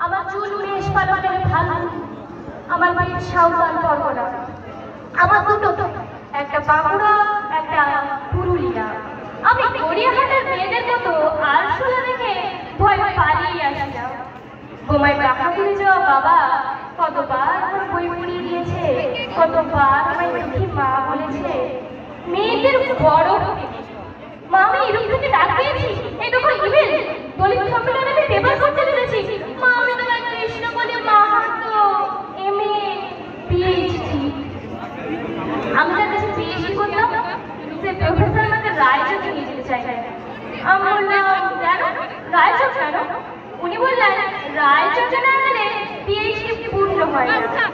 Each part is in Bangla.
আমার চুল মেষ পালনের ভালো, আমার বাড়ির সাঁওতাল পরগনা, আমার দুটো, একটা বাঁকুড়া একটা পুরুলিয়া। আমি গড়িয়াহাটের মেয়েদের মতো আরশোলা দেখে ভয় পালিয়ে আসলাম। বোমায় টাকা ফেলে যাওয়া বাবা কতবার আমার বই পড়িয়ে দিয়েছে, কতবার আমায় দুঃখী মা বলেছে। মেয়েদের বড় মা, আমি ইউরোপ থেকে ডাক পেয়েছি, এই দেখো ইমেল, দলিত সম্মেলনে আমি পেপার করতে চলেছি। মা, আমি তোমার কৃষ্ণ বলে মাহাতো এমএ পিএইচডি। আমি তার কাছে পিএইচডি করতাম, সে প্রফেসর আমাকে রায়চকে নিয়ে যেতে চাই। আমি বললাম কেন রায়চক কেন? উনি বললেন রায়চকে না গেলে পিএইচডি পূর্ণ হয় না।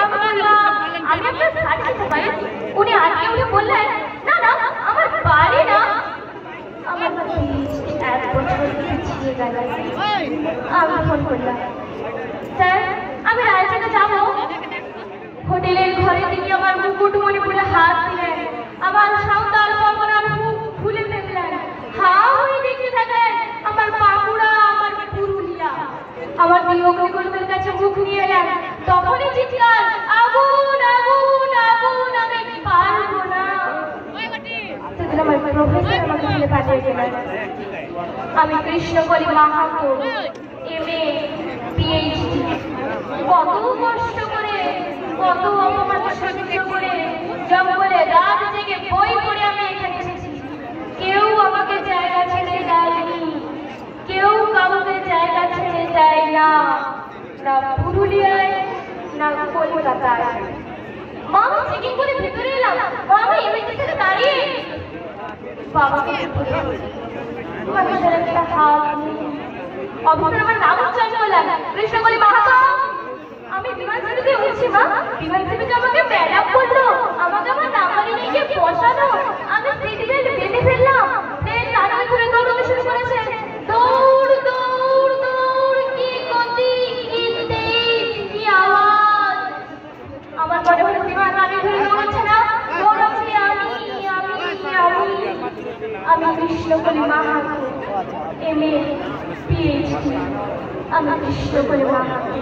আমি বললাম আমি আপনার সার্টিফিকেট পাই। উনি আজকে উনি বললেন না না, আমার বাড়ি না, আমার পিএইচডি 1 বছর পিছিয়ে গেল। আমি ফোন করলাম, স্যার আমি রায়চকে যাবো। হোটেলের ঘরে থেকে আমার মুকুটমণি বলে হাত দিলেন, আমার সাঁওতাল পরগনার মুখ খুলে ফেললেন। হা হয়ে দেখতে থাকেন আমার বাঁকুড়া, আমার পুরুলিয়া। আমার প্রিয় প্রকল্পের কাছে মুখ নিয়ে এলেন, তখনই চিৎকার, আগুন আগুন আগুন, আমি পারবো না। সেদিন আমার প্রফেসর আমাকে ফেলে পাঠিয়ে গেলেন। আমি কৃষ্ণকলি মাহাতো এমএ পিএইচডি, কত কষ্ট করে, কত অপমান সহ্য করে, জঙ্গলে রাত জেগে বই পড়ে আমি এখানে এসেছি। কেউ আমাকে জায়গা ছেড়ে দেয়নি, কেউ কাউকে জায়গা ছেড়ে দেয় না, না পুরুলিয়ায় না কলকাতায়। মা, আমি চেকিং করে ভেতরে এলাম। মা, আমি এমএসি থেকে দাঁড়িয়ে বাবাকে মানুষের একটা হাত নিয়ে অফিসের আমার নাম উচ্চারণ করলেন, কৃষ্ণকলি মাহাতো। আমি বিমান সেতুতে উঠছি মা, বিমান সেতুতে আমাকে ম্যাডাম বললো, আমাকে আমার নাম্বারে নিয়ে গিয়ে বসানো। আমি সিট বেল্ট বেঁধে ফেললাম, ট্রেন রানওয়ে ধরে দৌড়াতে শুরু করেছে। দৌড় দৌড় দৌড়, কি গতি, কি তেজ, কি আওয়াজ! আমার মনে হলো বিমান রানওয়ে ধরে দৌড়াচ্ছে না, দৌড়াচ্ছি আমি কৃষ্ণকলি মাহাতো এমএ পিএইচডি, আমি কৃষ্ণকলি মাহাতো।